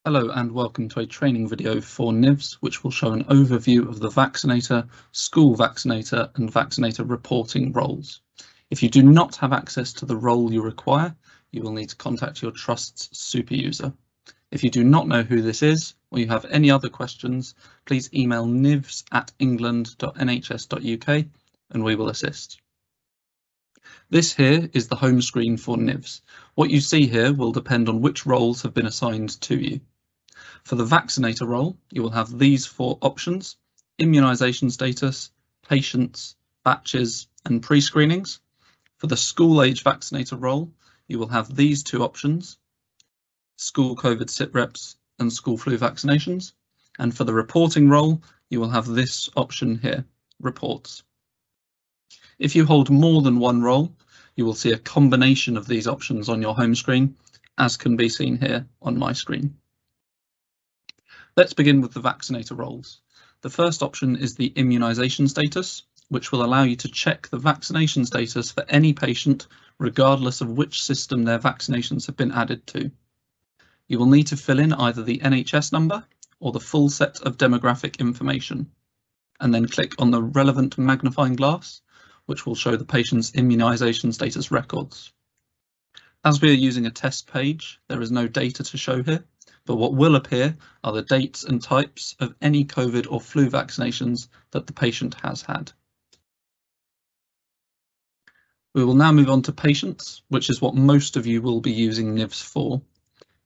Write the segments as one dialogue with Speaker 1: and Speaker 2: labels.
Speaker 1: Hello and welcome to a training video for NIVS, which will show an overview of the vaccinator, school vaccinator and vaccinator reporting roles. If you do not have access to the role you require, you will need to contact your trust's super user. If you do not know who this is or you have any other questions, please email nivs@england.nhs.uk and we will assist. This here is the home screen for NIVS. What you see here will depend on which roles have been assigned to you. For the vaccinator role, you will have these four options: immunisation status, patients, batches and pre-screenings. For the school age vaccinator role, you will have these two options: school COVID sit-reps and school flu vaccinations. And for the reporting role, you will have this option here, reports. If you hold more than one role, you will see a combination of these options on your home screen, as can be seen here on my screen. Let's begin with the vaccinator roles. The first option is the immunisation status, which will allow you to check the vaccination status for any patient, regardless of which system their vaccinations have been added to. You will need to fill in either the NHS number or the full set of demographic information, and then click on the relevant magnifying glass, which will show the patient's immunisation status records. As we are using a test page, there is no data to show here, but what will appear are the dates and types of any COVID or flu vaccinations that the patient has had. We will now move on to patients, which is what most of you will be using NIVS for.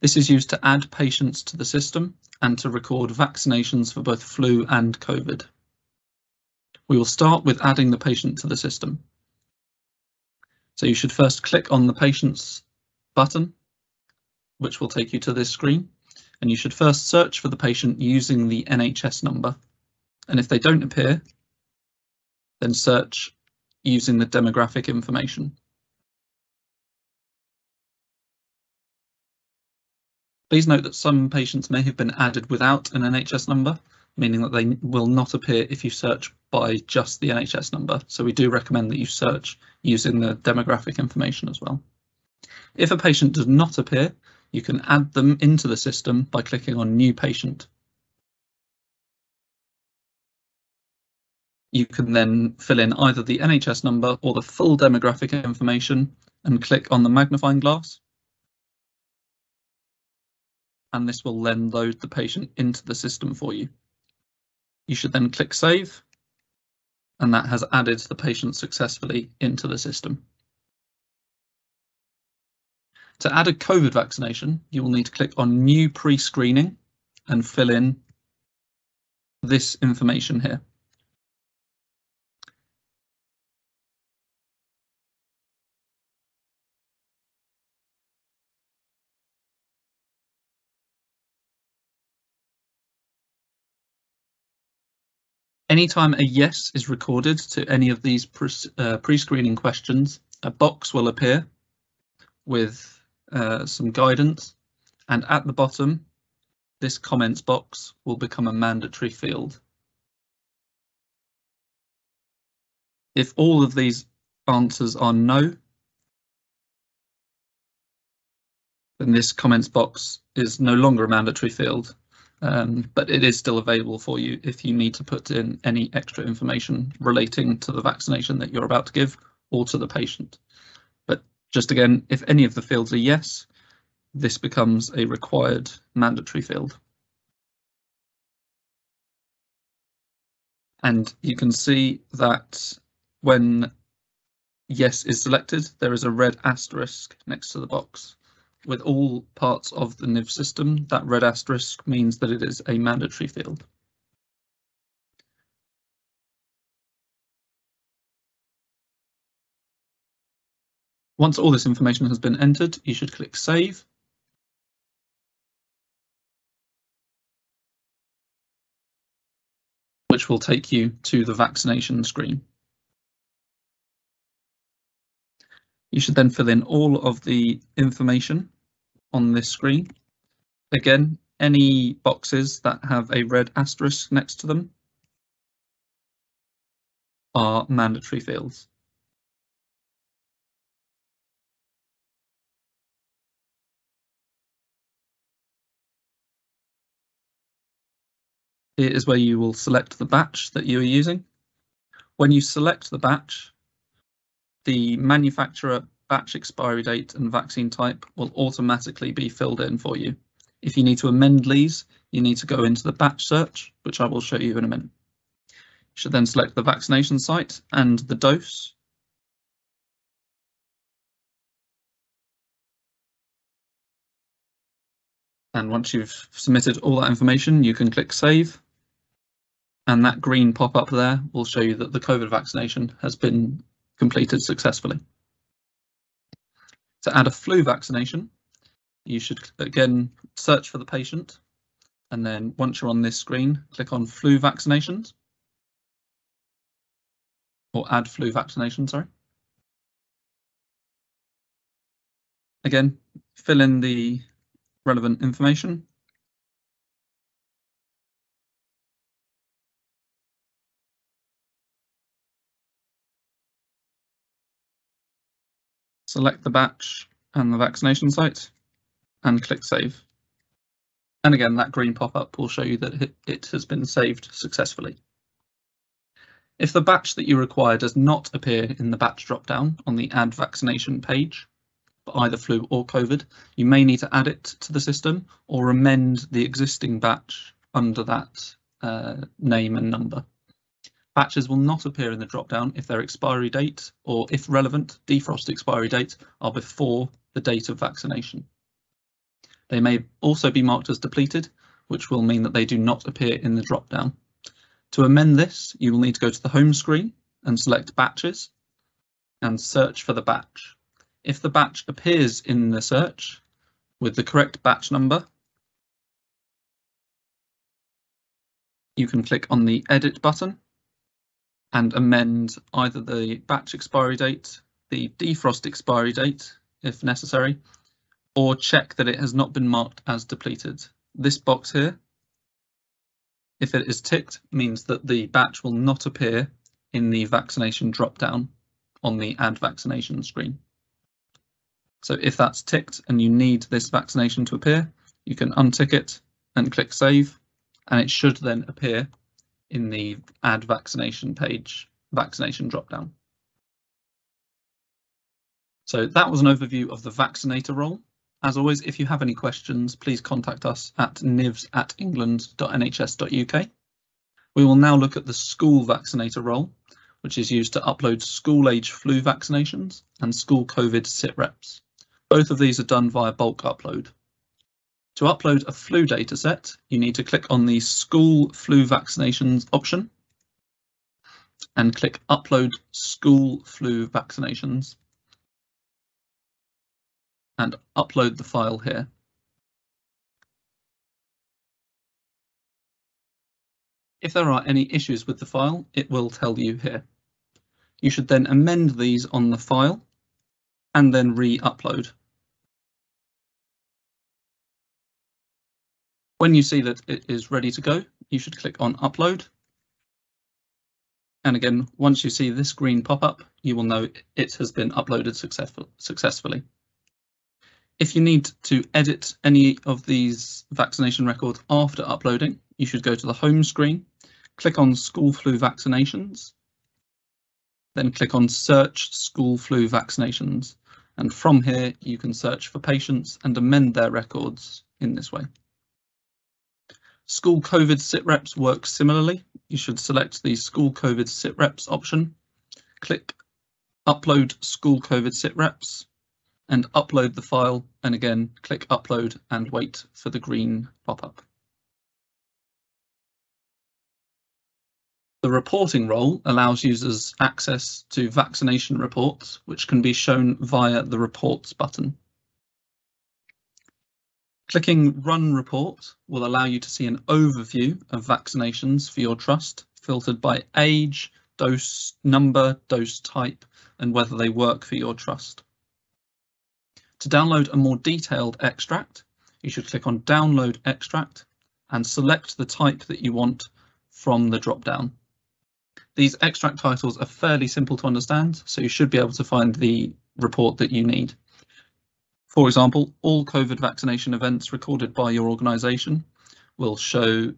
Speaker 1: This is used to add patients to the system and to record vaccinations for both flu and COVID. We will start with adding the patient to the system. So you should first click on the patient's button, which will take you to this screen, and you should first search for the patient using the NHS number. And if they don't appear, then search using the demographic information. Please note that some patients may have been added without an NHS number, meaning that they will not appear if you search by just the NHS number. So we do recommend that you search using the demographic information as well. If a patient does not appear, you can add them into the system by clicking on New Patient. You can then fill in either the NHS number or the full demographic information and click on the magnifying glass. And this will then load the patient into the system for you. You should then click Save, and that has added the patient successfully into the system. To add a COVID vaccination, you will need to click on New Pre-Screening and fill in this information here. Anytime a yes is recorded to any of these pre-screening questions, a box will appear with some guidance, and at the bottom, this comments box will become a mandatory field. If all of these answers are no, then this comments box is no longer a mandatory field. But it is still available for you if you need to put in any extra information relating to the vaccination that you're about to give or to the patient. But just again, if any of the fields are yes, this becomes a required mandatory field. And you can see that when yes is selected, there is a red asterisk next to the box. With all parts of the NIVS system, that red asterisk means that it is a mandatory field. Once all this information has been entered, you should click Save. Which will take you to the vaccination screen. You should then fill in all of the information on this screen. Again, any boxes that have a red asterisk next to them are mandatory fields. Here is where you will select the batch that you are using. When you select the batch, the manufacturer, batch expiry date and vaccine type will automatically be filled in for you. If you need to amend these, you need to go into the batch search, which I will show you in a minute. You should then select the vaccination site and the dose. And once you've submitted all that information, you can click Save. And that green pop-up there will show you that the COVID vaccination has been completed successfully. To add a flu vaccination, you should again search for the patient, and then once you're on this screen, click on flu vaccinations, or add flu vaccination, sorry. Again, fill in the relevant information. Select the batch and the vaccination site and click Save. And again, that green pop-up will show you that it has been saved successfully. If the batch that you require does not appear in the batch drop-down on the Add Vaccination page, for either flu or COVID, you may need to add it to the system or amend the existing batch under that name and number. Batches will not appear in the drop-down if their expiry date, or if relevant, defrost expiry date, are before the date of vaccination. They may also be marked as depleted, which will mean that they do not appear in the drop-down. To amend this, you will need to go to the home screen and select Batches and search for the batch. If the batch appears in the search with the correct batch number, you can click on the Edit button and amend either the batch expiry date, the defrost expiry date, if necessary, or check that it has not been marked as depleted. This box here, if it is ticked, means that the batch will not appear in the vaccination drop-down on the Add Vaccination screen. So if that's ticked and you need this vaccination to appear, you can untick it and click Save, and it should then appear in the Add Vaccination page, vaccination drop-down. So that was an overview of the vaccinator role. As always, if you have any questions, please contact us at nivs@england.nhs.uk. We will now look at the school vaccinator role, which is used to upload school-age flu vaccinations and school COVID sit reps. Both of these are done via bulk upload. To upload a flu dataset, you need to click on the School Flu Vaccinations option and click Upload School Flu Vaccinations and upload the file here. If there are any issues with the file, it will tell you here. You should then amend these on the file and then re-upload. When you see that it is ready to go, you should click on Upload. And again, once you see this green pop-up, you will know it has been uploaded successfully. If you need to edit any of these vaccination records after uploading, you should go to the home screen, click on School Flu Vaccinations, then click on Search School Flu Vaccinations. And from here, you can search for patients and amend their records in this way. School COVID sit reps work similarly. You should select the School COVID sit reps option, click Upload School COVID sit reps and upload the file, and again click Upload and wait for the green pop-up. The reporting role allows users access to vaccination reports, which can be shown via the Reports button. Clicking Run Report will allow you to see an overview of vaccinations for your trust, filtered by age, dose number, dose type, and whether they work for your trust. To download a more detailed extract, you should click on Download Extract and select the type that you want from the drop-down. These extract titles are fairly simple to understand, so you should be able to find the report that you need. For example, all COVID vaccination events recorded by your organisation will show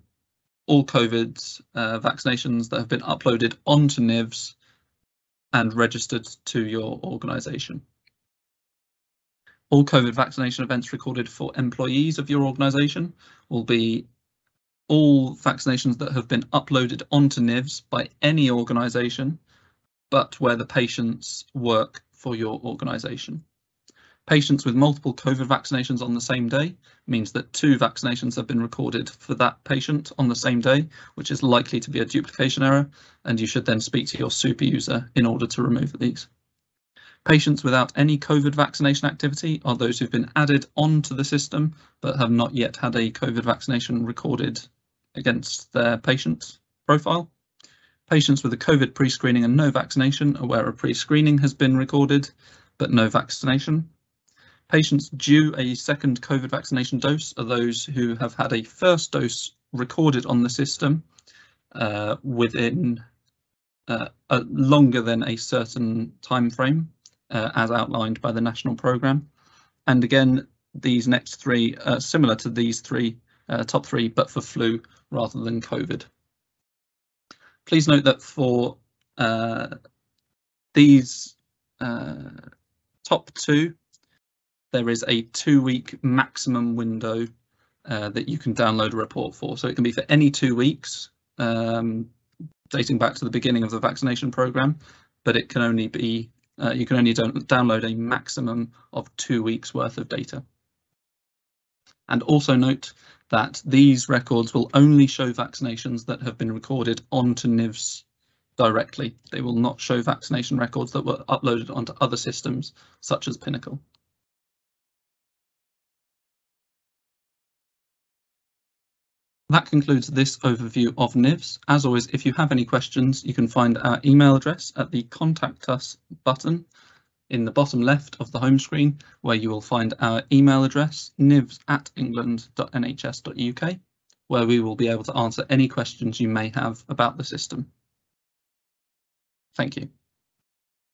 Speaker 1: all COVID vaccinations that have been uploaded onto NIVS and registered to your organisation. All COVID vaccination events recorded for employees of your organisation will be all vaccinations that have been uploaded onto NIVS by any organisation, but where the patients work for your organisation. Patients with multiple COVID vaccinations on the same day means that 2 vaccinations have been recorded for that patient on the same day, which is likely to be a duplication error, and you should then speak to your super user in order to remove these. Patients without any COVID vaccination activity are those who've been added onto the system but have not yet had a COVID vaccination recorded against their patient profile. Patients with a COVID pre-screening and no vaccination are where a pre-screening has been recorded but no vaccination. Patients due a second COVID vaccination dose are those who have had a first dose recorded on the system within longer than a certain time frame, as outlined by the national programme. And again, these next 3 are similar to these 3 top 3, but for flu rather than COVID. Please note that for these top 2, there is a 2-week maximum window that you can download a report for. So it can be for any 2 weeks, dating back to the beginning of the vaccination programme, but it can only be, you can only download a maximum of 2 weeks worth of data. And also note that these records will only show vaccinations that have been recorded onto NIVS directly. They will not show vaccination records that were uploaded onto other systems, such as Pinnacle. That concludes this overview of NIVS. As always, if you have any questions, you can find our email address at the Contact Us button in the bottom left of the home screen, where you will find our email address, nivs@england.nhs.uk, where we will be able to answer any questions you may have about the system. Thank you.